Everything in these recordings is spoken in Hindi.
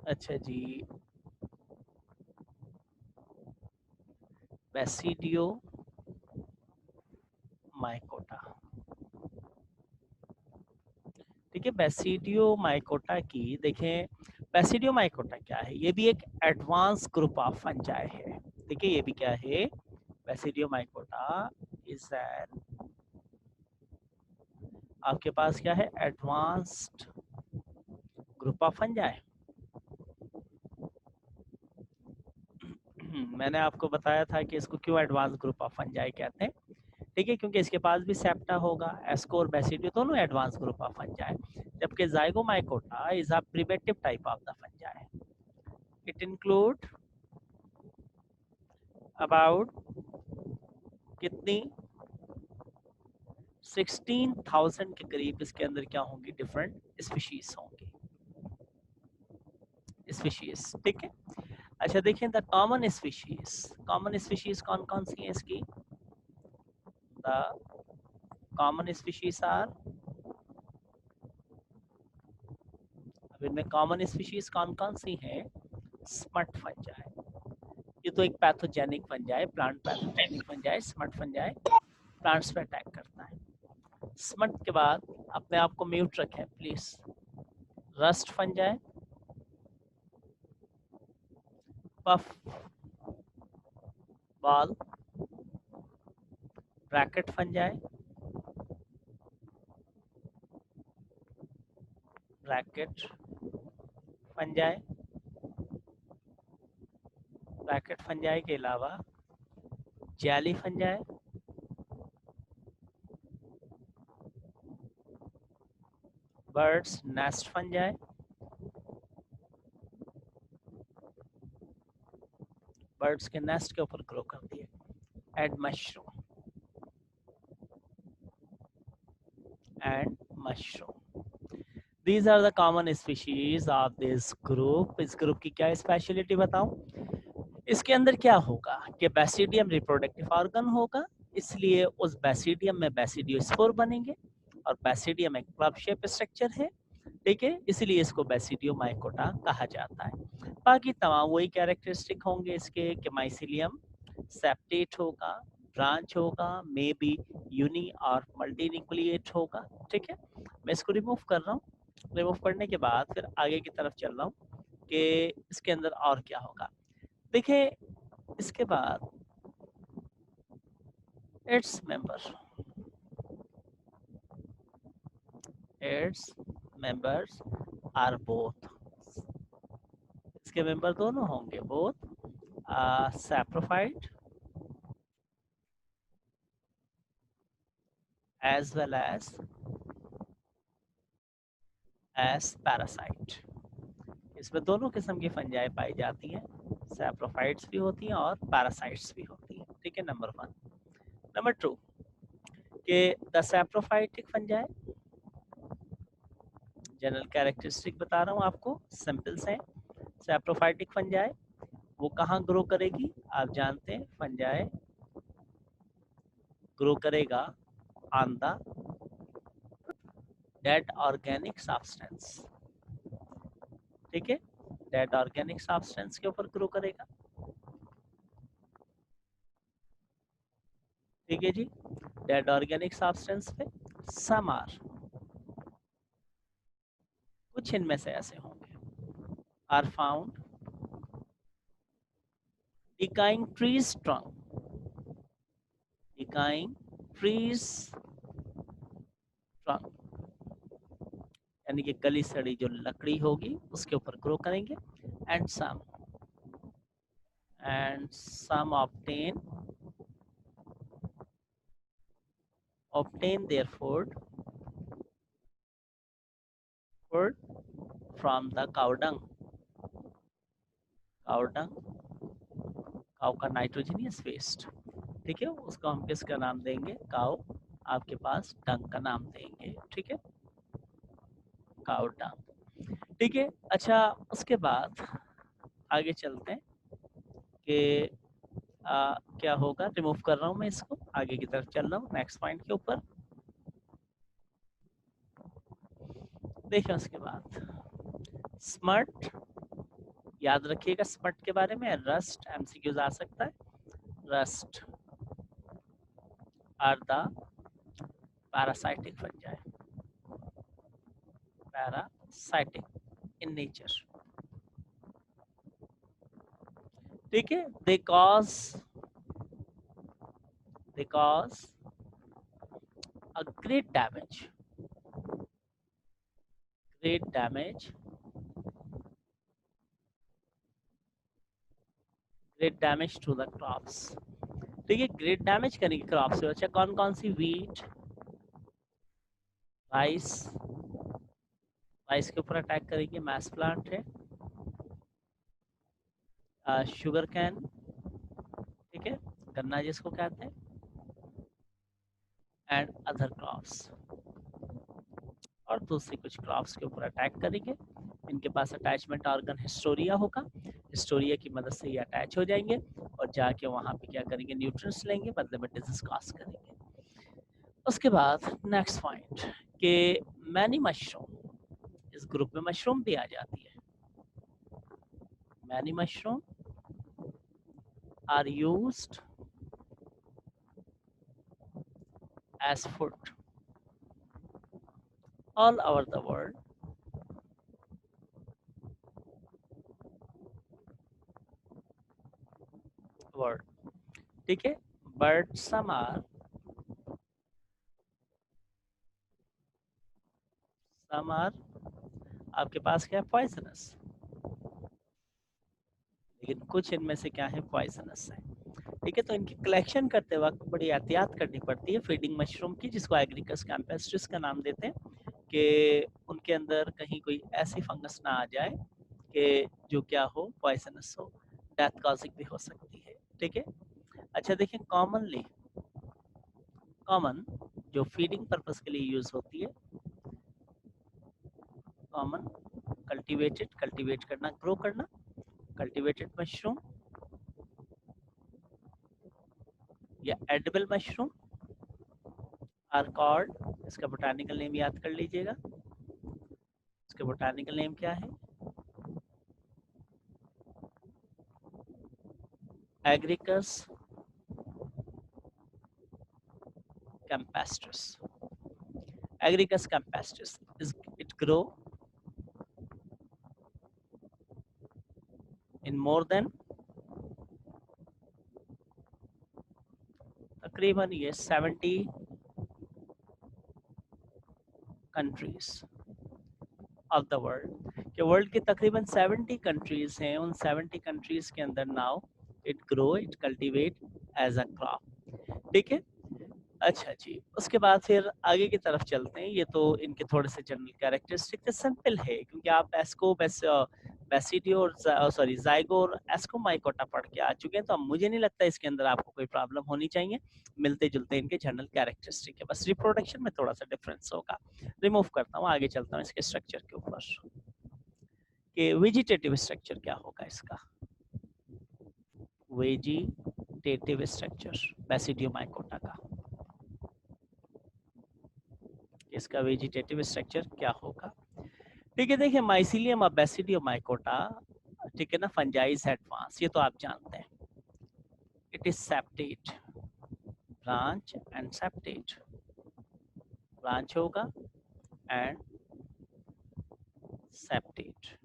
अच्छा जी, बेसिडियो माइकोटा। ठीक है, बेसिडियो माइकोटा की देखें, बेसिडियो माइकोटा क्या है, ये भी एक एडवांस ग्रुप ऑफ फंजाई है। देखिए ये भी क्या है, बेसिडियो माइकोटा इज एन, आपके पास क्या है, एडवांस्ड ग्रुप ऑफ फंजाई। मैंने आपको बताया था कि इसको क्यों एडवांस ग्रुप ऑफ फंजाई कहते हैं। ठीक है, क्योंकि इसके पास भी सेप्टा होगा, एस्को और बेसिडियो दोनों एडवांस ग्रुप ऑफ फंजाई, जबकि Zygomycota is a primitive type of the fungi. It include about कितनी 16,000 के करीब इसके अंदर क्या होंगी, डिफरेंट स्पीशीज होंगी, स्पीशीज। ठीक है, अच्छा देखिए द कॉमन स्पीशीज कौन कौन सी है इसकी, द कॉमन स्पीशीज आर, अब इनमें कॉमन स्पीशीज कौन कौन सी हैं, स्मट फंजाई, ये तो एक pathogenic fungi, plant pathogenic fungi, smut fungi plants पे अटैक करता है। स्मट के बाद अपने आप को म्यूट रखें please, rust fungi, puff ball, bracket fungi, bracket fungi, bracket fungi के अलावा jelly fungi, bird's nest fungi, birds के नेस्ट के ऊपर ग्रो करती है, and mushroom, and mushroom. These are the common species of this group। इस ग्रुप की क्या स्पेशलिटी बताऊं, इसके अंदर क्या होगा कि बेसिडियम रिप्रोडक्टिव ऑर्गन होगा, इसलिए उस बेसिडियम में बेसिडियोस्पोर बनेंगे, और बेसिडियम एक क्लब शेप स्ट्रक्चर है। ठीक है, इसलिए इसको बेसिडियो माइकोटा कहा जाता है। बाकी तमाम वही कैरेक्टरिस्टिक होंगे इसके कि माइसिलियम सेप्टेट होगा, ब्रांच होगा, मे बी यूनी और मल्टी न्यूक्लिएट होगा। ठीक है, मैं इसको रिमूव कर रहा हूँ, रिमूव करने के बाद फिर आगे की तरफ चल रहा हूँ कि इसके अंदर और क्या होगा। देखिए इसके बाद it's member, it's members are both, इसके मेंबर दोनों होंगे, both saprophyte as well as parasite. इसमें दोनों किस्म की फंजाई पाई जाती हैं, सैप्रोफाइट्स भी होती हैं और पैरासाइट्स भी होती हैं। ठीक है, नंबर 1। नंबर 2 कि the saprophytic fungi, general characteristic बता रहा हूँ आपको, सिंपल्स हैं। सैप्रोफाइटिक फंजाई वो कहाँ ग्रो करेगी, आप जानते हैं फंजाई ग्रो करेगा on the dead organic substance. ठीक है, डेड ऑर्गेनिक सब्सटेंस के ऊपर ग्रो करेगा। ठीक है जी, डेड ऑर्गेनिक सब्सटेंस पे सम आर, कुछ इनमें से ऐसे होंगे, are found decaying trees trunk, decaying trees trunk, यानी कि गली सड़ी जो लकड़ी होगी उसके ऊपर ग्रो करेंगे। And some obtain their food from the cow dung, cow का नाइट्रोजनियस वेस्ट। ठीक है, उसको हम किसका नाम देंगे, काउ, आपके पास डंग का नाम देंगे। ठीक है, काउ डंग। ठीक है, अच्छा उसके बाद आगे चलते हैं कि क्या होगा, रिमूव कर रहा हूँ मैं इसको, आगे की तरफ चल रहा हूँ नेक्स्ट पॉइंट के ऊपर। देखिए उसके बाद स्मट याद रखिएगा स्मट के बारे में, रस्ट एमसीक्यूज आ सकता है। Rust are the parasitic fungi, parasitic in nature. ठीक है, they cause a great damage to the crops। ठीक है, ग्रेट डैमेज करेंगे क्रॉप्स से। अच्छा, कौन कौन सी? वीट, राइस, राइस के ऊपर अटैक करेंगे, मैस प्लांट है। शुगर कैन, ठीक है, गन्ना जिसको कहते हैं, एंड अदर क्रॉप्स, और दूसरी कुछ क्रॉप्स के ऊपर अटैक करेंगे। इनके पास अटैचमेंट ऑर्गन हिस्टोरिया होगा, हिस्टोरिया की मदद से ये अटैच हो जाएंगे और जाके वहां पे क्या करेंगे? न्यूट्रिएंट्स लेंगे, बदले में डिजीज कॉज करेंगे। उसके बाद नेक्स्ट पॉइंट कि मैनी मशरूम, इस ग्रुप में मशरूम भी आ जाती है। Many mushroom are used as food all over the world. ठीक है, बट सम आर आपके पास क्या है? पॉइजनस। लेकिन कुछ इनमें से क्या है? पॉइजनस है। ठीक है, तो इनकी कलेक्शन करते वक्त बड़ी एहतियात करनी पड़ती है फीडिंग मशरूम की, जिसको एग्रिकस कैम्पेस्ट्रिस का नाम देते हैं, कि उनके अंदर कहीं कोई ऐसी फंगस ना आ जाए कि जो क्या हो? पॉइजनस हो, डेथ कॉजिंग भी हो सकती है। ठीक है, अच्छा देखिए, कॉमन जो फीडिंग पर्पस के लिए यूज होती है, कॉमन कल्टीवेट करना, ग्रो करना, कल्टीवेटेड मशरूम या एडिबल मशरूम आर कॉल्ड, इसका बोटानिकल नेम याद कर लीजिएगा। इसका बोटानिकल नेम क्या है? Agaricus campestris। Agaricus campestris is it grow in more than तकरीबन ये 70 कंट्रीज ऑफ द वर्ल्ड, कि वर्ल्ड की तकरीबन 70 कंट्रीज हैं, उन 70 कंट्रीज के अंदर now it grow, it cultivate as a crop. ठीक है, अच्छा जी, उसके बाद फिर आगे की तरफ चलते हैं। ये तो इनके थोड़े से जनरल कैरेक्टरिस्टिक सिंपल है, क्योंकि आप बेसिडियो और सॉरी जाइगो और एस्कोमाइकोटा पढ़ के आ चुके हैं, तो अब मुझे नहीं लगता इसके अंदर आपको कोई प्रॉब्लम होनी चाहिए। मिलते जुलते इनके जनरल कैरेक्टरिस्टिक है, बस रिप्रोडक्शन में थोड़ा सा डिफरेंस होगा। रिमूव करता हूँ, आगे चलता हूँ इसके स्ट्रक्चर के ऊपर कि वेजिटेटिव स्ट्रक्चर क्या होगा इसका। वेजिटेटिव स्ट्रक्चर बेसिडियोमाइकोटा का, इसका वेजिटेटिव स्ट्रक्चर क्या होगा? ठीक है, देखिए, माइसिलियम और बेसिडियोमाइकोटा, ठीक है ना, फंजाइज एडवांस, ये तो आप जानते हैं। It is septate, branch and septate, branch होगा एंड सेप्टेट।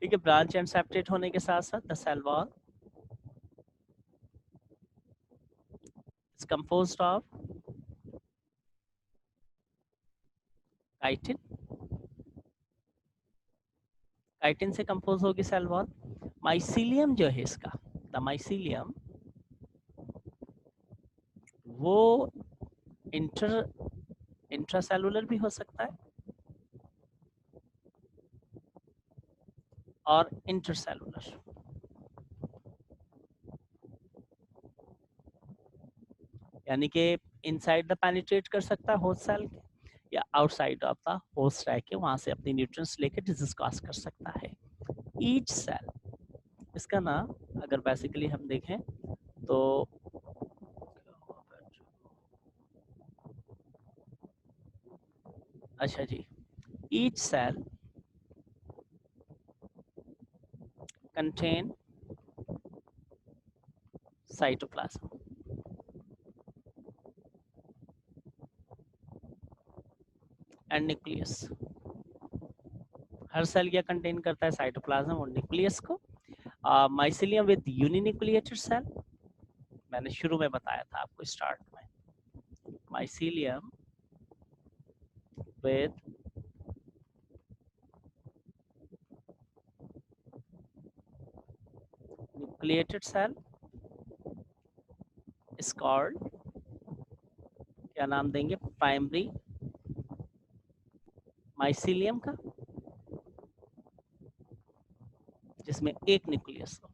ठीक है, ब्रांच एंड सेप्टेट होने के साथ साथ the cell wall is composed of chitin, chitin से कंपोज होगी सेल वॉल। माइसिलियम जो है इसका, द माइसिलियम, वो इंटर इंट्रासेलुलर भी हो सकता है और इंटरसेलुलर। यानी कि इनसाइड द पेनिट्रेट कर सकता है होस्ट सेल के, या आउटसाइड ऑफ द होस्ट रह के वहां से अपनी न्यूट्रिएंट्स लेके डिजीज कॉज कर सकता है। ईच सेल, इसका ना अगर बेसिकली हम देखें तो अच्छा जी, each cell contain cytoplasm. And nucleus, हर सेल क्या कंटेन करता है? साइटोप्लाज्म और न्यूक्लियस को. माइसिलियम विद यूनिन्यूक्लिएटेड सेल, मैंने शुरू में बताया था आपको स्टार्ट में. Mycelium with nucleated cell is called, क्या नाम देंगे? प्राइमरी माइसिलियम का, जिसमें एक न्यूक्लियस हो,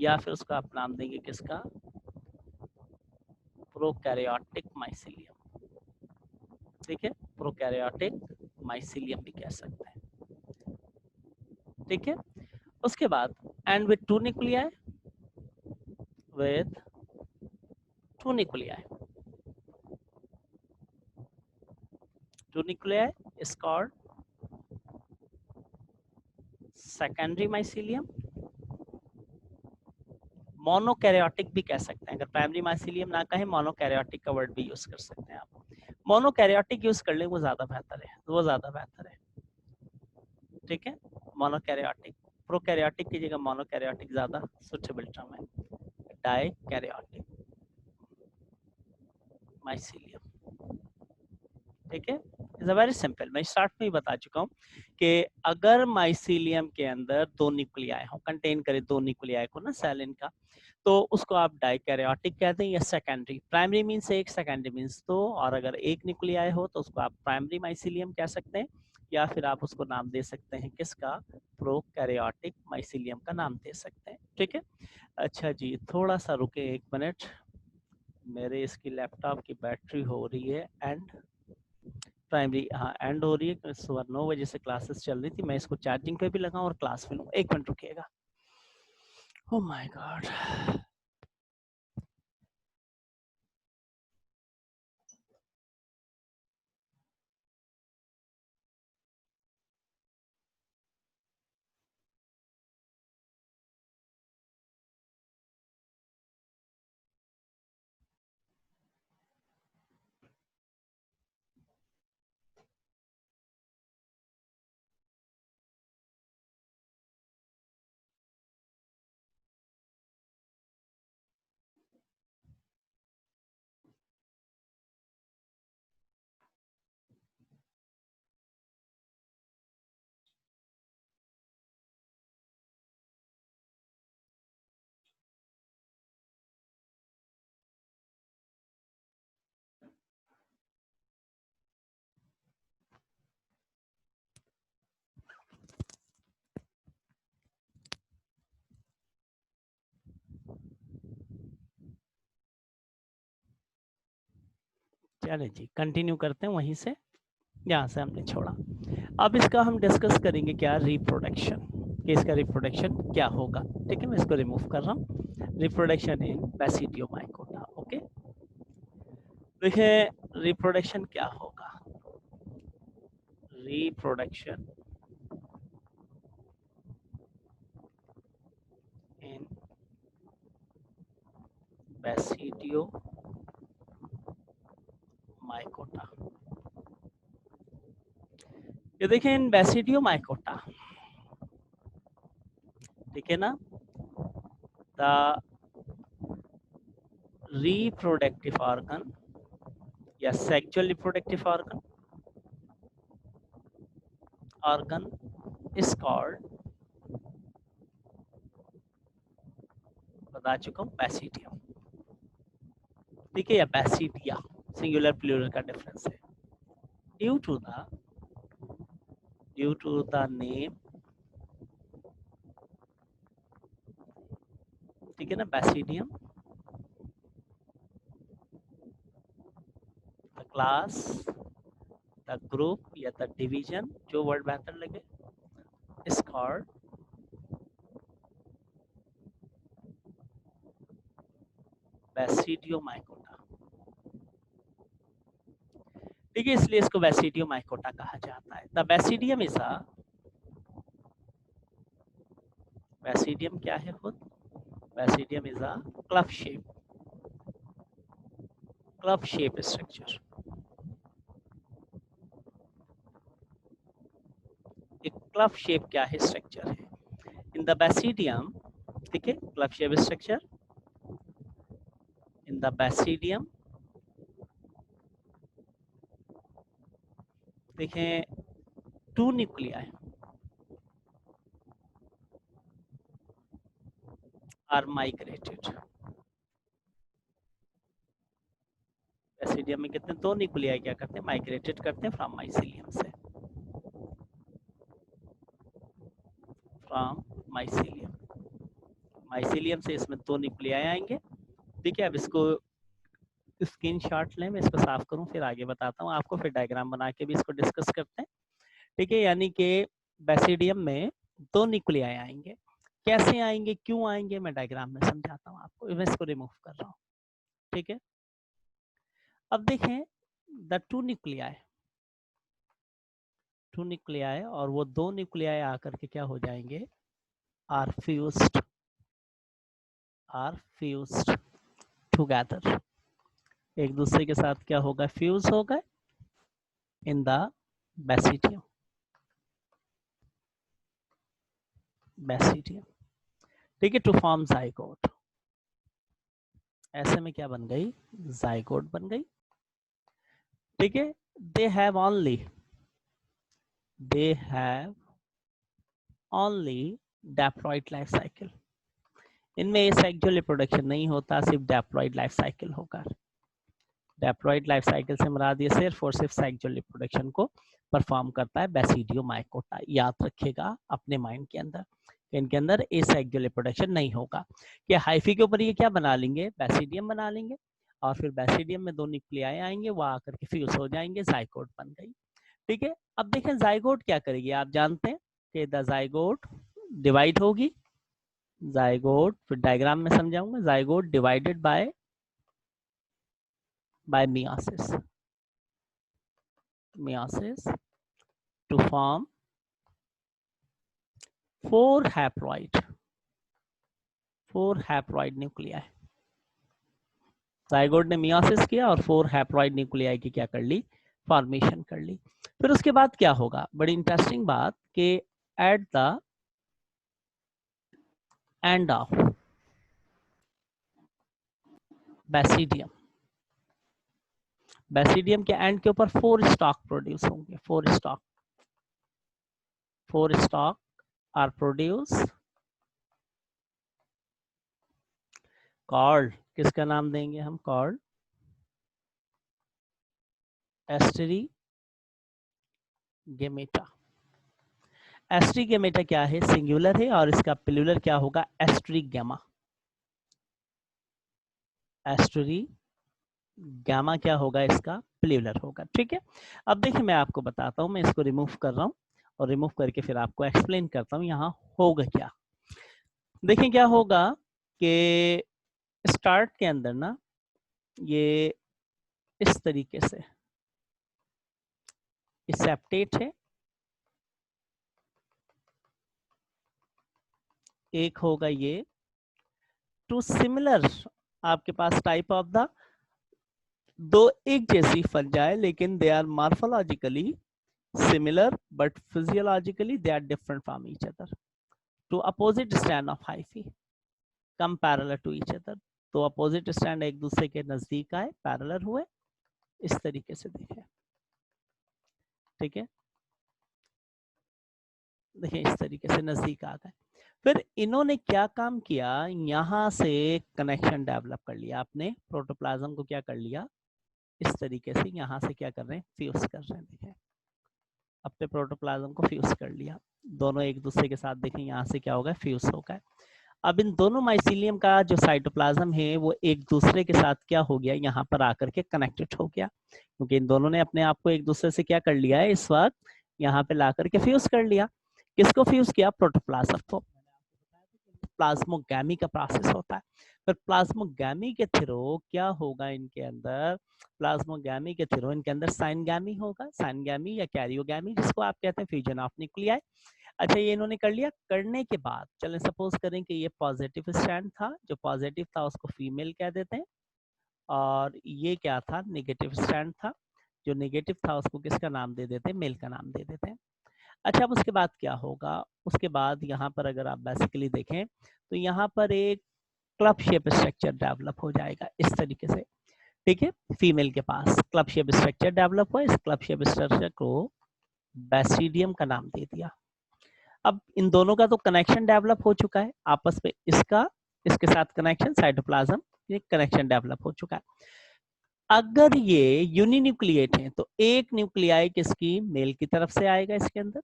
या फिर उसका आप नाम देंगे किसका? Prokaryotic mycelium. ठीक है, प्रोकैरियोटिक माइसिलियम भी कह सकते हैं. ठीक है, उसके बाद and with two nuclei, with two nuclei. Two nuclei is called secondary mycelium. Monokaryotic भी कह सकते हैं, अगर प्राइमरी माइसिलियम ना कहें मोनोकैरियोटिक का वर्ड भी यूज कर सकते हैं आप. मोनोकैरियोटिक यूज कर ले वो ज्यादा बेहतर है, वो ज्यादा बेहतर है. ठीक है, मोनोकैरियोटिक. प्रोकैरियोटिक की जगह मोनोकैरियोटिक ज्यादा सुटेबल टर्म है. Dikaryotic mycelium. ठीक है, इज अ वेरी सिंपल. मैं स्टार्ट में ही बता चुका हूँ कि अगर माइसिलियम के अंदर दो न्यूक्लियाई हो, कंटेन करे दो न्यूक्लियाई को ना सेलिन का, तो उसको आप डाइकैरियोटिक कहते हैं या सेकेंडरी. प्राइमरी मीन्स एक, सेकेंडरी मीन्स दो, और अगर एक न्यूक्लियाई हो तो उसको आप प्राइमरी माइसिलियम कह सकते हैं, या फिर आप उसको नाम दे सकते हैं किसका? प्रोकैरियोटिक माइसिलियम का नाम दे सकते हैं. ठीक है, अच्छा जी, थोड़ा सा रुके 1 मिनट, मेरे इसकी लैपटॉप की बैटरी हो रही है एंड प्राइमरी, हाँ एंड हो रही है. सुबह 9 बजे से क्लासेस चल रही थी, मैं इसको चार्जिंग पे भी लगाऊं और क्लास में लूं. 1 मिनट रुकिएगा. Oh my god. चलिए जी, कंटिन्यू करते हैं वहीं से जहाँ से हमने छोड़ा. अब इसका हम डिस्कस करेंगे क्या? रिप्रोडक्शन, कि इसका रिप्रोडक्शन क्या होगा. ठीक है, मैं इसको रिमूव कर रहा हूँ. Reproduction in Basidiomycota. ओके, देखिए रिप्रोडक्शन क्या होगा. Reproduction in Basidiomycota. ये देखिए इन बेसिडियोमाइकोटा, ठीक है ना, द reproductive organ या sexual reproductive organ is called, बता चुका हूँ, बैसिडियम. ठीक है, या बैसिडिया, सिंगुलर प्लूरल का डिफरेंस है. ड्यू टू द नेम, ठीक है ना, basidium, the class, the group या द डिवीजन, जो वर्ड बेहतर लगे, इज कॉल्ड बैसिडियोमाइकोटा. ठीक है, इसलिए इसको बैसिडियोमाइकोटा कहा जाता है. The basidium is a basidium क्या है खुद? Basidium is a club shape structure. एक क्लफ शेप क्या है? स्ट्रक्चर है इन द बेसिडियम। ठीक है, club shape structure in the basidium. देखें, 2 न्यूक्लियाई आर माइग्रेटेड। बेसिडियम में कितने? 2 न्यूक्लियाई क्या करते हैं? माइग्रेटेड करते हैं फ्रॉम माइसीलियम से, फ्रॉम माइसीलियम। माइसीलियम से इसमें 2 न्यूक्लियाई आएंगे। ठीक है, अब इसको स्क्रीनशॉट लें, मैं इसको साफ करूं फिर आगे बताता हूं आपको, फिर डायग्राम बना के भी इसको डिस्कस करते हैं। ठीक है, यानी कि बेसिडियम में 2 न्यूक्लियाई आएंगे। कैसे आएंगे, क्यों आएंगे, मैं डायग्राम में समझाता हूं आपको। मैं इसको रिमूव कर रहा हूं। ठीक है, अब देखें द 2 न्यूक्लियाई और वो 2 न्यूक्लियाई आकर के क्या हो जाएंगे? Are fused together. एक दूसरे के साथ क्या होगा? फ्यूज होगा इन द बेसिडियम। ठीक है, टू फॉर्म जाइगोट। ऐसे में क्या बन गई? जाइगोट बन गई। ठीक है, they have only diploid life cycle. इनमें एसेक्सुअल रिप्रोडक्शन नहीं होता, सिर्फ डैप्लॉइड लाइफ साइकिल होगा। डैप्लॉइड लाइफ साइकिल से मुराद ये सिर्फ और सिर्फ सेक्सुअल रिप्रोडक्शन को परफॉर्म करता है बेसिडियोमाइकोटा। याद रखिएगा अपने माइंड के अंदर, इनके अंदर एसेक्सुअल रिप्रोडक्शन नहीं होगा। कि हाइफी के ऊपर ये क्या बना लेंगे? बेसिडियम बना लेंगे, और फिर बेसिडियम में 2 न्यूक्लियाई आएंगे, वो आकर के फ्यूज हो जाएंगे, जाइगोट बन गई। ठीक है, अब देखें जाइगोट क्या करेगी। आप जानते हैं कि द जाइगोट डिवाइड होगी। जाइगोट, फिर डायग्राम में समझाऊंगा। Zygote divided by meiosis to form 4 haploid nuclei। Zygote ने मियोसिस किया और 4 हैप्लॉइड न्यूक्लियाई की क्या कर ली? फॉर्मेशन कर ली। फिर उसके बाद क्या होगा? बड़ी इंटरेस्टिंग बात कि at the end of basidium, basidium के एंड के ऊपर 4 स्टॉक प्रोड्यूस होंगे। 4 स्टॉक आर प्रोड्यूस कॉल्ड, किसका नाम देंगे हम? कॉल्ड एस्टरी गेमेटा। एस्टरी गेमेटा क्या है? सिंगुलर है, और इसका प्लूरल क्या होगा? एस्टरी गैमा। एस्टरी गैमा क्या होगा? इसका प्लूरल होगा। ठीक है, अब देखिए मैं आपको बताता हूं, मैं इसको रिमूव कर रहा हूं और रिमूव करके फिर आपको एक्सप्लेन करता हूं यहाँ होगा क्या। देखिए क्या होगा कि स्टार्ट के अंदर ना ये इस तरीके से सेप्टेट है, एक होगा ये टू सिमिलर, आपके पास टाइप ऑफ द 2 एक जैसी फंजाई, लेकिन they are morphologically similar but physiologically they are different from each other. Two opposite stand of hyphae come parallel to each other. तो अपोजिट स्टैंड एक दूसरे के नजदीक आए, पैरेलल हुए, इस तरीके से देखें। ठीक है, देखिए इस तरीके से नजदीक आ गए। फिर इन्होंने क्या काम किया? यहां से कनेक्शन डेवलप कर लिया। आपने प्रोटोप्लाज्म को क्या कर लिया? इस तरीके से यहां से क्या कर रहे हैं? फ्यूज कर रहे हैं। देखें, अपने प्रोटोप्लाज्म को फ्यूज कर लिया, दोनों एक दूसरे के साथ। देखें यहाँ से क्या होगा? फ्यूज होगा। अब इन दोनों माइसीलियम का जो साइटोप्लाज्म है वो एक दूसरे के साथ क्या हो गया? यहाँ पर आकर के कनेक्टेड हो गया, क्योंकि इन दोनों ने अपने आप को एक दूसरे से क्या कर लिया है? इस वक्त यहाँ पे ला करके फ्यूज कर लिया। किसको फ्यूज किया? प्रोटोप्लाज्म को। प्लाज्मोगैमी का प्रोसेस होता है। फिर प्लाज्मोगैमी के थ्रू क्या होगा इनके अंदर, प्लाज्मोगैमी के थ्रू इनके अंदर साइनगैमी होगा, साइनगैमी या कैरियोगैमी जिसको आप कहते हैं फ्यूजन ऑफ न्यूक्लियाई। अच्छा ये इन्होंने कर लिया, करने के बाद चलें सपोज करें कि ये पॉजिटिव स्ट्रैंड था, जो पॉजिटिव था उसको फीमेल कह देते हैं, और ये क्या था, नेगेटिव स्ट्रैंड था, जो नेगेटिव था उसको किसका नाम दे देते हैं, मेल का नाम दे देते हैं। अच्छा अब उसके बाद क्या होगा, उसके बाद यहाँ पर अगर आप बेसिकली देखें तो यहाँ पर एक क्लब शेप स्ट्रक्चर डेवलप हो जाएगा इस तरीके से, ठीक है। फीमेल के पास क्लब शेप स्ट्रक्चर डेवलप हुआ, इस क्लब शेप स्ट्रक्चर को बेसिडियम का नाम दे दिया। अब इन दोनों का तो कनेक्शन डेवलप हो चुका है आपस में, इसका इसके साथ कनेक्शन साइटोप्लाज्म, ये कनेक्शन डेवलप हो चुका है। अगर ये यूनिन्यूक्लिएट है तो एक न्यूक्लियाई किसकी, मेल की तरफ से आएगा इसके अंदर,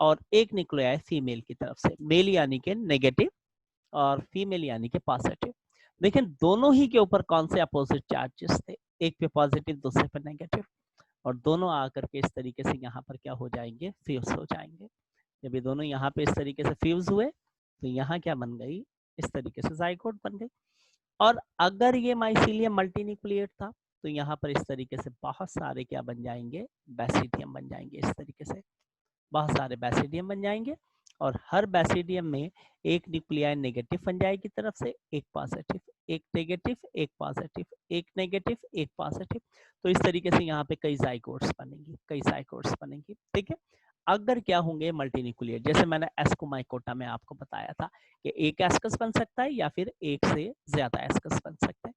और एक न्यूक्लियाई फीमेल की तरफ से, मेल यानी कि नेगेटिव और फीमेल यानी कि पॉजिटिव। लेकिन दोनों ही के ऊपर कौन से अपोजिट चार्जेस थे, एक पे पॉजिटिव दूसरे पे नेगेटिव, और दोनों आकर के इस तरीके से यहाँ पर क्या हो जाएंगे, फ्यूज हो जाएंगे। जब ये दोनों यहाँ पे इस तरीके से फ्यूज हुए तो यहाँ क्या बन गई, इस तरीके से जाइगोट बन गई। और अगर ये माइसीलियम मल्टीन्यूक्लिएट था तो यहाँ पर इस तरीके से बहुत सारे क्या बन जाएंगे, बेसिडियम बन जाएंगे, इस तरीके से बहुत सारे बेसिडियम बन जाएंगे, और हर बेसिडियम में एक न्यूक्लियाई नेगेटिव बन जाएगी तरफ से, एक पॉजिटिव, एक नेगेटिव, एक पॉजिटिव, एक नेगेटिव, एक पॉजिटिव। तो इस तरीके से यहाँ पे कई जाइगोट्स बनेंगी, कई जाइगोट्स बनेंगी, ठीक है। अगर क्या होंगे मल्टीन्यूक्लिएट, जैसे मैंने एस्कोमाइकोटा में आपको बताया था कि एक एस्कस बन सकता है या फिर एक से ज्यादा एस्कस बन सकते हैं।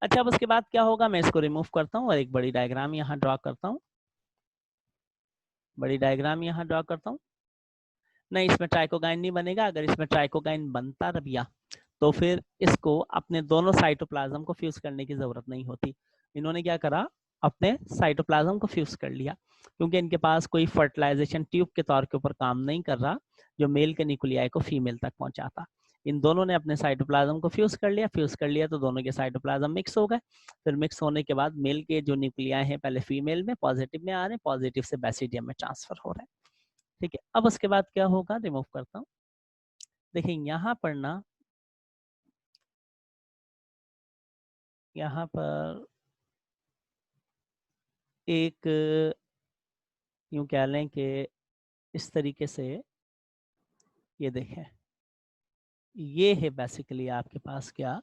अच्छा अब उसके बाद क्या होगा, मैं इसको रिमूव करता हूँ और एक बड़ी डायग्राम यहाँ ड्रॉ करता हूँ, बड़ी डायग्राम यहाँ ड्रॉ करता हूँ। नहीं इसमें ट्राइकोगाइन नहीं बनेगा, अगर इसमें ट्राइकोगाइन बनता रबिया तो फिर इसको अपने दोनों साइटोप्लाज्म को फ्यूज करने की जरूरत नहीं होती। इन्होंने क्या करा, अपने साइटोप्लाज्म को फ्यूज कर लिया, क्योंकि इनके पास कोई फर्टिलाइजेशन ट्यूब के तौर के ऊपर काम नहीं कर रहा जो मेल के न्यूक्लियाई को फीमेल तक पहुंचाता। इन दोनों ने अपने साइटोप्लाज्म को फ्यूज कर लिया, फ्यूज कर लिया तो दोनों के साइटोप्लाज्म मिक्स हो गए। फिर मिक्स होने के बाद मेल के जो न्यूक्लियाई हैं पहले फीमेल में पॉजिटिव में आ रहे हैं, पॉजिटिव से बेसिडियम में ट्रांसफर हो रहे हैं, ठीक है। अब उसके बाद क्या होगा, रिमूव करता हूँ। देखिए यहाँ पर ना, यहाँ पर एक यूं कह लें कि इस तरीके से ये देखें, ये है बेसिकली आपके पास क्या,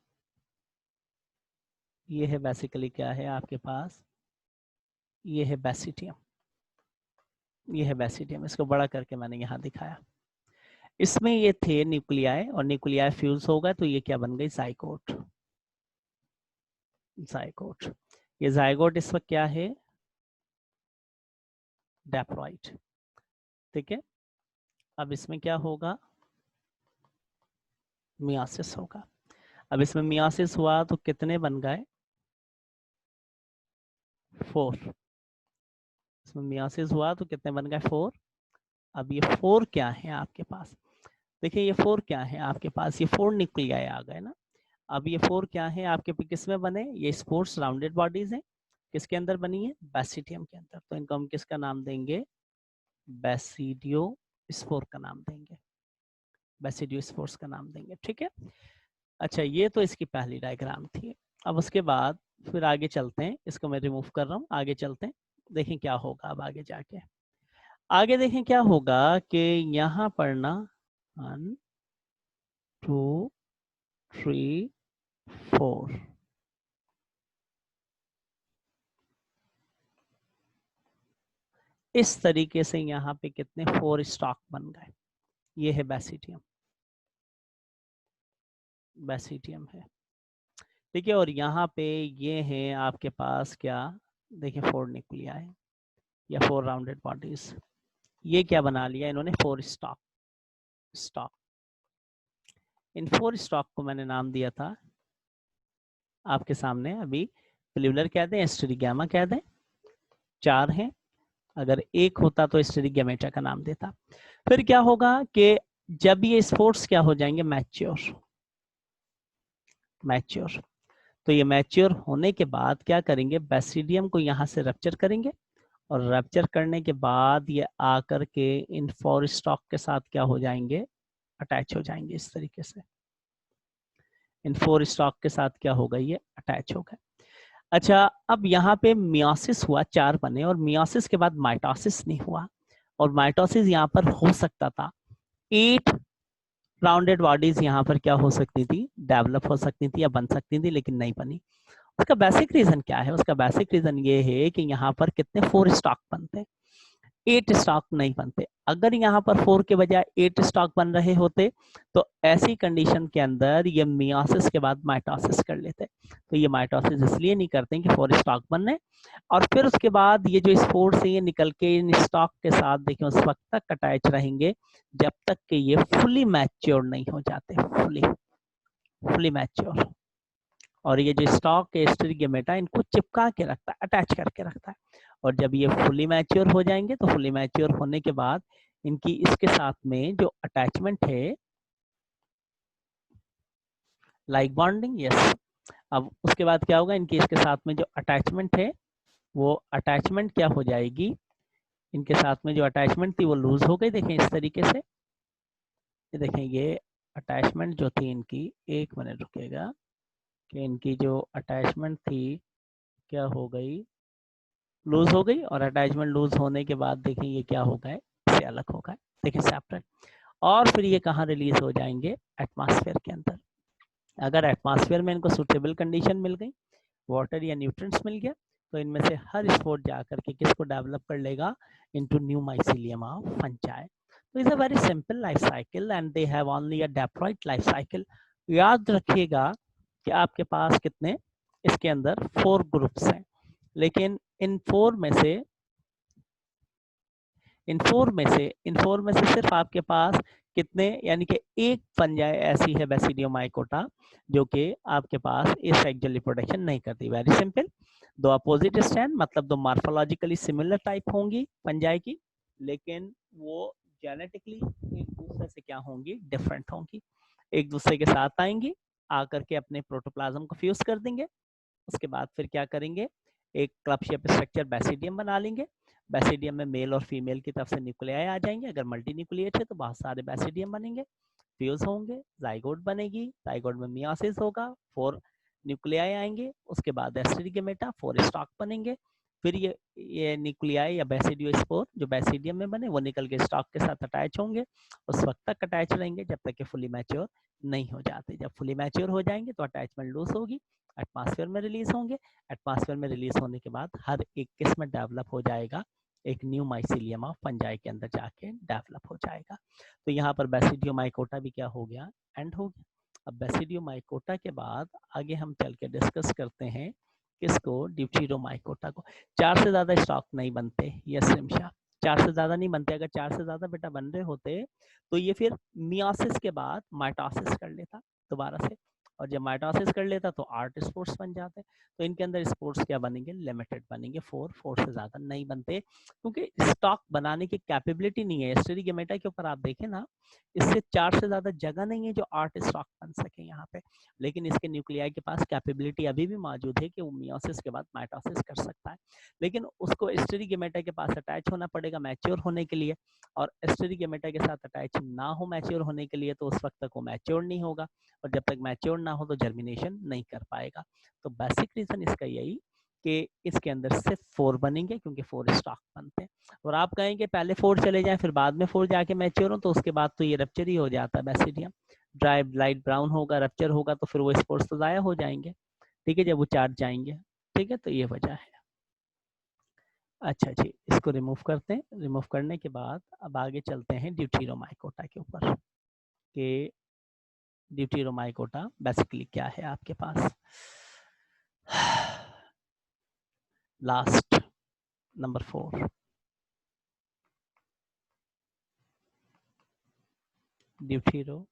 ये है बेसिकली क्या है आपके पास, ये है बेसिडियम, ये है बेसिडियम, इसको बड़ा करके मैंने यहाँ दिखाया। इसमें ये थे न्यूक्लियाई और न्यूक्लियाई फ्यूज होगा तो ये क्या बन गई, जाइगोट, जाइगोट। ये जाइगोट इस वक्त क्या है, डैप्लॉइड, ठीक है। अब इसमें क्या होगा, मियासिस होगा। अब इसमें मियासिस हुआ तो कितने बन गए, 4। इसमें मियासिस हुआ तो कितने बन गए, 4। अब ये 4 क्या है आपके पास, देखिए ये 4 क्या है आपके पास, ये 4 न्यूक्लियाई आ गए ना। अब ये 4 क्या है आपके किस में बने, ये स्पोर्स राउंडेड बॉडीज हैं, किसके अंदर बनी है, बेसिडियम के अंदर। तो इनको हम किसका नाम देंगे, बेसिडियो स्पोर का नाम देंगे, बेसिडियो स्पोर्स का नाम देंगे, ठीक है। अच्छा ये तो इसकी पहली डायग्राम थी। अब उसके बाद फिर आगे चलते हैं, इसको मैं रिमूव कर रहा हूँ, आगे चलते हैं, देखें क्या होगा। अब आगे जाके आगे देखें क्या होगा कि यहाँ पर ना 1 2 3 4, इस तरीके से यहाँ पे कितने 4 स्टॉक बन गए। ये है बेसिडियम, बेसिडियम है, ठीक है। और यहाँ पे ये है आपके पास क्या, देखिए 4 न्यूक्लियाई या 4 राउंडेड बॉडीज, ये क्या बना लिया इन्होंने, 4 स्टॉक, स्टॉक। इन 4 स्टॉक को मैंने नाम दिया था आपके सामने अभी, फ्लिवलर कह दें, एस्टेरिगैमा कह दें, 4 हैं। अगर एक होता तो एस्टेरिगैमेटा का नाम देता। फिर क्या होगा कि जब ये स्पोर्ट्स क्या हो जाएंगे, मैच्योर, मैच्योर, तो ये मैच्योर होने के बाद क्या करेंगे, बेसिडियम को यहाँ से रप्चर करेंगे, और रप्चर करने के बाद ये आकर के इन 4 स्टॉक के साथ क्या हो जाएंगे, अटैच हो जाएंगे इस तरीके से, इन 4 स्टॉक के साथ क्या होगा, ये अटैच होगा। अच्छा, अब यहाँ पे मियोसिस हुआ, 4 बने, और मियोसिस के बाद माइटोसिस नहीं हुआ, और माइटोसिस यहाँ पर हो सकता था। 8 राउंडेड बॉडीज यहाँ पर क्या हो सकती थी, डेवलप हो सकती थी या बन सकती थी, लेकिन नहीं बनी। उसका बेसिक रीजन क्या है? उसका बेसिक रीजन ये है कि यहाँ पर कितने 4 स्टॉक बनते हैं, 8 स्टॉक नहीं बनते। अगर यहाँ पर 4 के बजाय 8 स्टॉक बन रहे होते तो ऐसी कंडीशन के अंदर ये मियोसिस के बाद माइटोसिस कर लेते। तो ये माइटोसिस इसलिए नहीं करते कि 4 स्टॉक बनने, और फिर उसके बाद ये जो स्पोर से ये निकल के इन स्टॉक के साथ देखिए उस वक्त तक अटैच रहेंगे जब तक कि ये फुली मैच्योर नहीं हो जाते, फुली मैच्योर। और ये जो स्टॉक है स्टेरिगेमेटा इनको चिपका के रखता है, अटैच करके रखता है। और जब ये फुली मैच्योर हो जाएंगे तो फुली मैच्योर होने के बाद इनकी इसके साथ में जो अटैचमेंट है, लाइक बॉन्डिंग, यस। अब उसके बाद क्या होगा, इनकी इसके साथ में जो अटैचमेंट है वो अटैचमेंट क्या हो जाएगी, इनके साथ में जो अटैचमेंट थी वो लूज हो गई। देखें इस तरीके से, ये देखें ये अटैचमेंट जो थी इनकी, एक मिनट रुकेगा, कि इनकी जो अटैचमेंट थी क्या हो गई, लूज हो गई। और अटैचमेंट लूज होने के बाद देखें ये क्या हो गए, इससे अलग हो गए, देखिए सेपरेट। और फिर ये कहाँ रिलीज हो जाएंगे, एटमॉस्फेयर के अंदर। अगर एटमॉस्फेयर में इनको सुटेबल कंडीशन मिल गई, वाटर या न्यूट्रिएंट्स मिल गया, तो इनमें से हर स्पोर जाकर के किसको डेवलप कर लेगा, into new mycelium of fungi. तो is a very simple life cycle and they have only a diploid life cycle. याद रखिएगा कि आपके पास कितने, इसके अंदर 4 ग्रुप्स हैं, लेकिन इन 4 में से सिर्फ आपके पास कितने, यानी कि एक फंजाई ऐसी है बेसिडियोमाइकोटा जो कि आपके पास इस सेक्सुअल रिप्रोडक्शन नहीं करती। वेरी सिंपल, दो अपोजिट स्ट्रैंड, मतलब दो मॉर्फोलॉजिकली सिमिलर टाइप होंगी फंजाई की, लेकिन वो जेनेटिकली एक दूसरे से क्या होंगी, डिफरेंट होंगी। एक दूसरे के साथ आएंगी, आकर के अपने प्रोटोप्लाज्म को फ्यूज कर देंगे। उसके बाद फिर क्या करेंगे, एक क्लब शेप स्ट्रक्चर बेसिडियम बना लेंगे। बेसिडियम में मेल और फीमेल की तरफ से न्यूक्लियाई आ जाएंगे। अगर मल्टी न्यूक्लिएट है तो बहुत सारे बेसिडियम बनेंगे, फ्यूज होंगे, जाइगोट बनेगी, जाइगोट में मियोसिस होगा, 4 न्यूक्लियाई आएंगे। उसके बाद एस्टेरिगेमेटा, 4 स्टॉक बनेंगे। फिर ये न्यूक्लियाई या बेसिडियोस्पोर जो बेसिडियम में बने वो निकल के स्टॉक के साथ अटैच होंगे। उस वक्त तक अटैच रहेंगे जब तक कि फुली मैच्योर नहीं हो जाते। जब फुली मैच्योर हो जाएंगे तो अटैचमेंट लूज होगी, एटमॉस्फेयर में रिलीज होंगे। एटमॉस्फेयर में रिलीज होने के बाद हर एक किस्म डेवलप हो जाएगा, एक न्यू माइसीलियम ऑफ फंजाई के अंदर जाके डेवलप हो जाएगा। तो यहाँ पर बेसिडियोमाइकोटा भी क्या हो गया, एंड हो गया। अब बेसिडियोमाइकोटा के बाद आगे हम चल के डिस्कस करते हैं किसको, ड्यूटेरोमाइकोटा को। 4 से ज़्यादा स्टॉक नहीं बनते, यस रिमशा, 4 से ज़्यादा नहीं बनते। अगर 4 से ज़्यादा बेटा बन रहे होते तो ये फिर मियोसिस के बाद माइटोसिस कर लेता दोबारा से, और जब माइटोसिस कर लेता तो 8 स्पोर्स बन जाते। तो इनके अंदर स्पोर्स क्या बनेंगे, लिमिटेड बनेंगे, 4 से ज़्यादा नहीं बनते, क्योंकि स्टॉक बनाने की कैपेबिलिटी नहीं है। एस्टेरिगेमेटा के ऊपर आप देखें ना, इससे 4 से ज़्यादा जगह नहीं है जो 8 स्टॉक बन सके यहाँ पे। लेकिन इसके न्यूक्लियाई के पास कैपेबिलिटी अभी भी मौजूद है कि वो मियोसिस के बाद माइटोसिस कर सकता है, लेकिन उसको एस्टेरिगेमेटा के पास अटैच होना पड़ेगा मैच्योर होने के लिए। और एस्टेरिगेमेटा के साथ अटैच ना हो मैच्योर होने के लिए तो उस वक्त तक वो मैच्योर नहीं होगा, और जब तक मैच्योर ना हो तो जर्मिनेशन नहीं कर पाएगा। तो बेसिक रीजन इसका यही कि इसके अंदर सिर्फ 4 बनेंगे, क्योंकि 4 स्टॉक बनते हैं। और आप कहेंगे पहले 4 चले जाएं फिर बाद में 4 जाके मैच्योर हो, तो उसके बाद तो ये रप्चर ही हो जाता है, बेसिडियम ड्राई लाइट ब्राउन होगा, रप्चर होगा, तो फिर वो स्पोर्स तो ज़ाया हो जाएंगे, ठीक है, जब वो चार्ज जाएंगे। ठीक है, तो ये वजह है। अच्छा जी, इसको रिमूव करते हैं। रिमूव करने के बाद अब आगे चलते हैं ड्यूटेरोमाइकोटा के ऊपर, कि ड्यूटेरोमाइकोटा बेसिकली क्या है आपके पास। लास्ट नंबर 4, ड्यूटेरोमाइकोटा,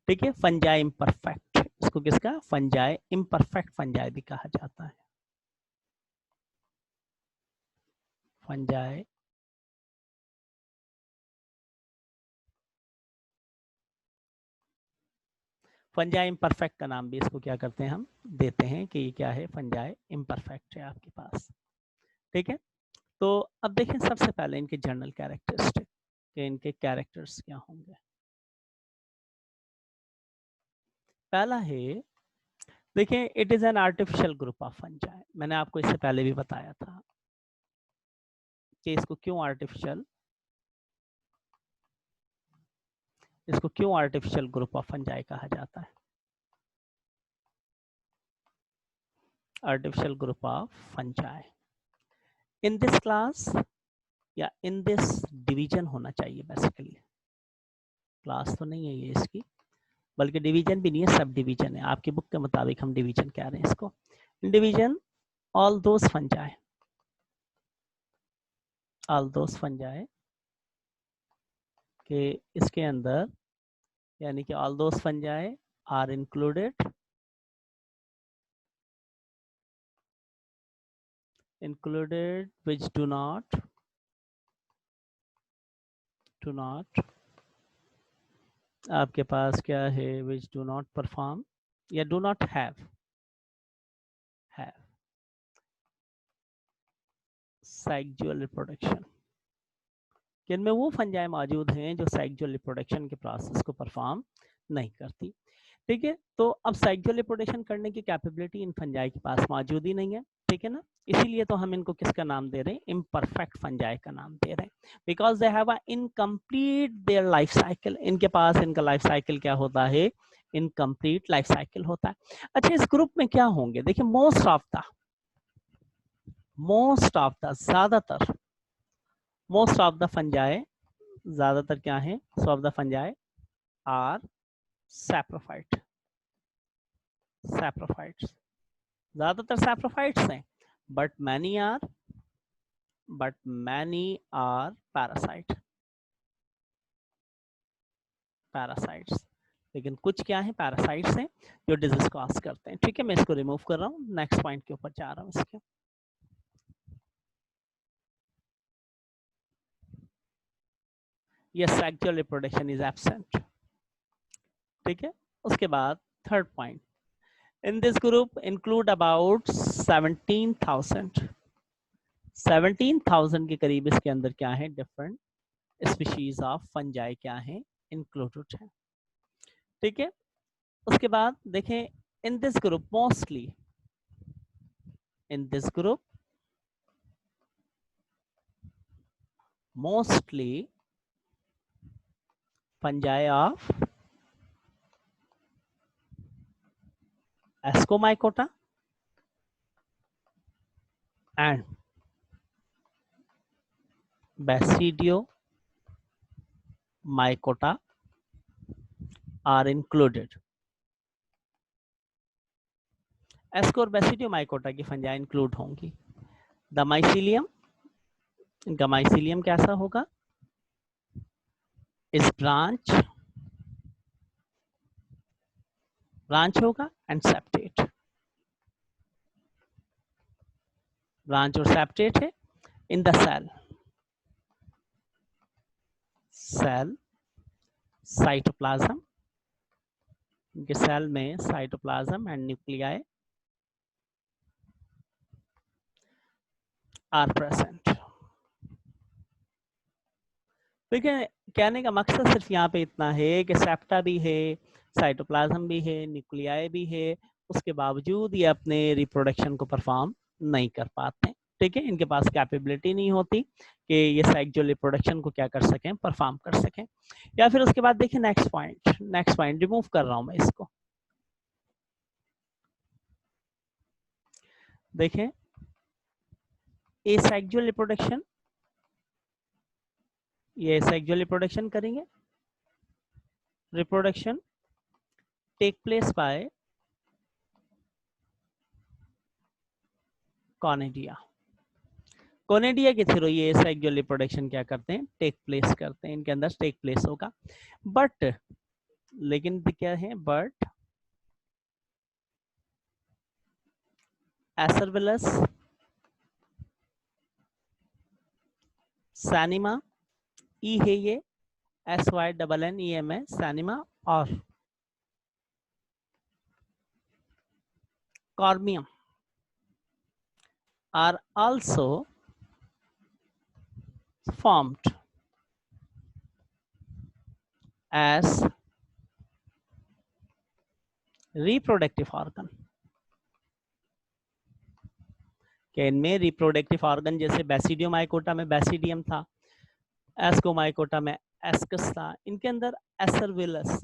ठीक है। फंजाई इम्परफेक्ट, इसको किसका, फंजाई इम्परफेक्ट फंजाई भी कहा जाता है। फंजाई फंजाई इम्परफेक्ट का नाम भी इसको क्या करते हैं, हम देते हैं कि ये क्या है, फंजाई इम्परफेक्ट है आपके पास, ठीक है। तो अब देखें सबसे पहले इनके जनरल कैरेक्टरिस्टिक, कि इनके कैरेक्टर्स क्या होंगे। पहला है, देखें, it is an artificial group of fungi. मैंने आपको इससे पहले भी बताया था कि इसको क्यों आर्टिफिशियल ग्रुप ऑफ फंजाई कहा जाता है। Artificial group of fungi in this class या इन दिस डिवीजन होना चाहिए। बेसिकली क्लास तो नहीं है ये इसकी, बल्कि डिवीजन भी नहीं है, सब डिवीजन है। आपकी बुक के मुताबिक हम डिवीजन कह रहे हैं इसको। Division all those fungi, all those fungi के इसके अंदर, यानी कि all those fungi are included which do not आपके पास क्या है, which do not perform या do not have sexual reproduction। जिनमें वो फंजाई मौजूद हैं जो सेक्सुअल रिप्रोडक्शन के प्रोसेस को परफॉर्म नहीं करती। ठीक है, तो अब सेक्सुअल रिप्रोडक्शन करने की कैपेबिलिटी इन फंजाई के पास मौजूद ही नहीं है। ठीक है ना, इसीलिए तो हम इनको किसका नाम दे रहे हैं, इम्परफेक्ट फंजाई का नाम दे रहे हैं, because they have a incomplete their life cycle. इनके पास इनका लाइफ साइकिल क्या होता है, इनकम्प्लीट लाइफ साइकिल होता है। अच्छा, इस ग्रुप में क्या होंगे, देखिए मोस्ट ऑफ द फंजाई, ज्यादातर क्या है, so of the fungi are saprophyte, ज्यादातर सैप्रोफाइट्स हैं, बट मैनी आर पैरासाइट्स, लेकिन कुछ क्या है, पैरासाइट्स हैं जो डिजीज कॉज करते हैं। ठीक है, मैं इसको रिमूव कर रहा हूँ, नेक्स्ट पॉइंट के ऊपर जा रहा हूँ इसके। Yes, sexual reproduction is absent. ठीक है, उसके बाद third point, in this group include about 17,000 के करीब इसके अंदर क्या है, डिफरेंट स्पीशीज ऑफ फंजाई क्या है, इंक्लूडेड है। ठीक है, उसके बाद देखें, in this group mostly fungi of ascomycota and Basidiomycota are included। Asco और बेसिडियोमाइकोटा की फंजाई इंक्लूड होंगी। द माइसीलियम, इनका माइसीलियम कैसा होगा, इस ब्रांच होगा एंड सेप्टेट, ब्रांच और सेप्टेट है। इन द सेल साइटोप्लाज्म, इनके सेल में cytoplasm and nuclei are present. देखिए, कहने का मकसद सिर्फ यहाँ पे इतना है कि सेप्टा भी है, साइटोप्लाज्म भी है, न्यूक्लियाई भी है, उसके बावजूद ये अपने रिप्रोडक्शन को परफॉर्म नहीं कर पाते। ठीक है, इनके पास कैपेबिलिटी नहीं होती कि ये सेक्सुअल रिप्रोडक्शन को क्या कर सकें, परफॉर्म कर सकें। या फिर उसके बाद देखिए नेक्स्ट पॉइंट रिमूव कर रहा हूं मैं इसको। देखें, एसेक्सुअल रिप्रोडक्शन, ये सेक्सुअल रिप्रोडक्शन करेंगे, reproduction take place by conidia. Conidia के थ्रू ये सेक्सुअल रिप्रोडक्शन क्या करते हैं, टेक प्लेस करते हैं, इनके अंदर टेक प्लेस होगा। बट लेकिन क्या है, बट एसरविलस सैनिमा, ई है ये, SYNNEM है सैनिमा, और coremium are also formed as reproductive organ, कि इनमें रिप्रोडक्टिव ऑर्गन जैसे बैसिडियोमाइकोटा में बैसिडियम था, एस्कोमाइकोटा में एस्कस था, इनके अंदर एसरविलस,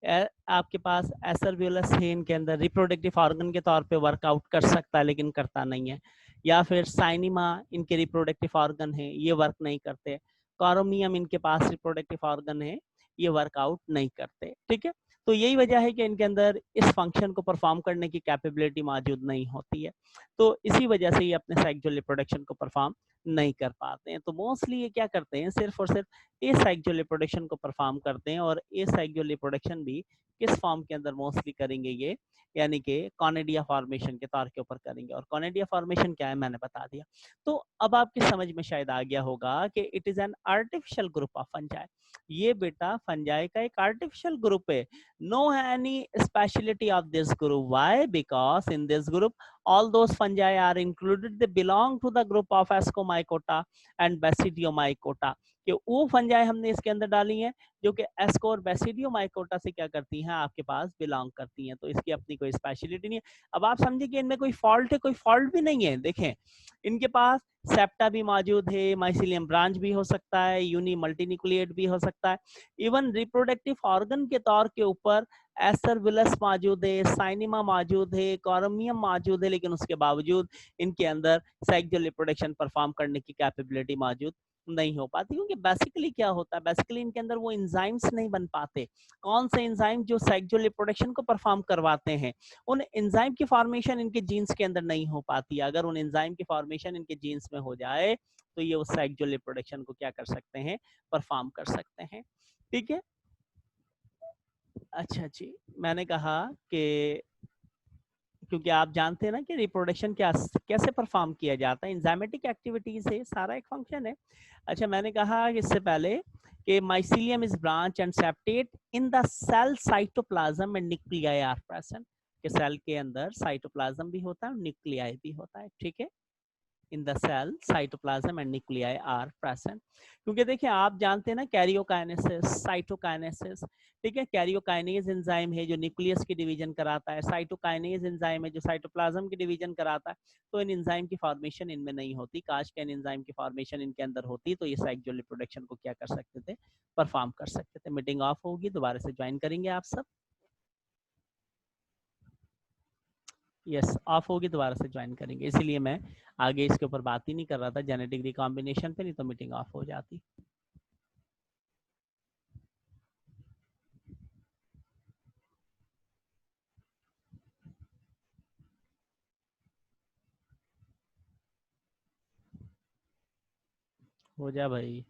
आपके पास एसरविलस है, इनके अंदर रिप्रोडक्टिव ऑर्गन के तौर पे वर्कआउट कर सकता है लेकिन करता नहीं है। या फिर साइनिमा, इनके रिप्रोडक्टिव ऑर्गन है, ये वर्क नहीं करते। कॉरोमियम, इनके पास रिप्रोडक्टिव ऑर्गन है, ये वर्कआउट नहीं करते। ठीक है, तो यही वजह है कि इनके अंदर इस फंक्शन को परफॉर्म करने की कैपेबिलिटी मौजूद नहीं होती है, तो इसी वजह से ये अपने सेक्सुअल रिप्रोडक्शन को परफॉर्म नहीं कर पाते हैं। तो मोस्टली ये क्या करते हैं, सिर्फ और सिर्फ एसेक्सुअल रिप्रोडक्शन को परफॉर्म करते हैं, और एसेक्सुअल रिप्रोडक्शन भी किस फॉर्म के अंदर मोस्टली करेंगे ये, यानी कि कॉनेडिया फॉर्मेशन के तौर के ऊपर करेंगे। और कॉनेडिया फॉर्मेशन क्या है मैंने बता दिया। तो अब आपकी समझ में शायद आ गया होगा कि it is an artificial group of fungi. ये बेटा फंजाई का एक आर्टिफिशियल ग्रुप है। No any speciality of this group, why? Because in this group all those fungi are included, they belong to the group of Ascomycota and Basidiomycota, कि वो फंजाई हमने इसके अंदर डाली हैं जो कि एस्को और बेसिडियोमाइकोटा से क्या करती हैं, आपके पास बिलोंग करती हैं। तो इसकी अपनी कोई स्पेशलिटी नहीं है। अब आप समझिए कि इनमें कोई फॉल्ट है, कोई फॉल्ट भी नहीं है। देखें, इनके पास सेप्टा भी मौजूद है, माइसिलियम ब्रांच भी हो सकता है, यूनी मल्टीन्यूक्लिएट भी हो सकता है, इवन रिप्रोडक्टिव ऑर्गन के तौर के ऊपर एसरविलस मौजूद है, साइनिमा मौजूद है, कॉरोमियम मौजूद है, लेकिन उसके बावजूद इनके अंदर सेक्सुअल रिप्रोडक्शन परफॉर्म करने की कैपेबिलिटी मौजूद नहीं हो पाती। क्योंकि बेसिकली क्या होता है, बेसिकली इनके अंदर वो एंजाइम्स नहीं बन पाते। कौन से एंजाइम जो सेक्सुअल रिप्रोडक्शन को परफॉर्म करवाते हैं, उन एंजाइम की फॉर्मेशन इनके जीन्स के अंदर नहीं हो पाती। अगर उन एंजाइम की फॉर्मेशन इनके जीन्स में हो जाए तो ये उस सेक्सुअल रिप्रोडक्शन को क्या कर सकते हैं, परफॉर्म कर सकते हैं। ठीक है, अच्छा जी, मैंने कहा कि क्योंकि आप जानते हैं ना कि रिप्रोडक्शन क्या कैसे परफॉर्म किया जाता है, एंजाइमेटिक एक्टिविटीज है, सारा एक फंक्शन है। अच्छा, मैंने कहा इससे पहले कि mycelium is branch and septate in the cell cytoplasm and nuclei are present, कि सेल के अंदर साइटोप्लाज्म भी होता है और न्यूक्लियाई भी होता है। ठीक है, in the cell cytoplasm and nuclei are present. क्योंकि देखिए आप जानते हैं ना कैरियोकाइनेसिस, साइटोकाइनेसिस। ठीक है, कैरियोकाइनेज एंजाइम है जो न्यूक्लियस की डिवीजन कराता है, साइटोकाइनेज एंजाइम है जो साइटोप्लाज्म की डिवीजन कराता है। तो इन एंजाइम की फॉर्मेशन इनमें नहीं होती, काश के इन एंजाइम की फॉर्मेशन इनके अंदर होती तो ये सेक्सुअल रिप्रोडक्शन को क्या कर सकते थे, परफॉर्म कर सकते थे। मीटिंग ऑफ होगी, दोबारा से ज्वाइन करेंगे आप सब। यस, ऑफ होगी, दोबारा से ज्वाइन करेंगे, इसीलिए मैं आगे इसके ऊपर बात ही नहीं कर रहा था जेनेटिक रिकॉम्बिनेशन पे, नहीं तो मीटिंग ऑफ हो जाती। हो जा भाई।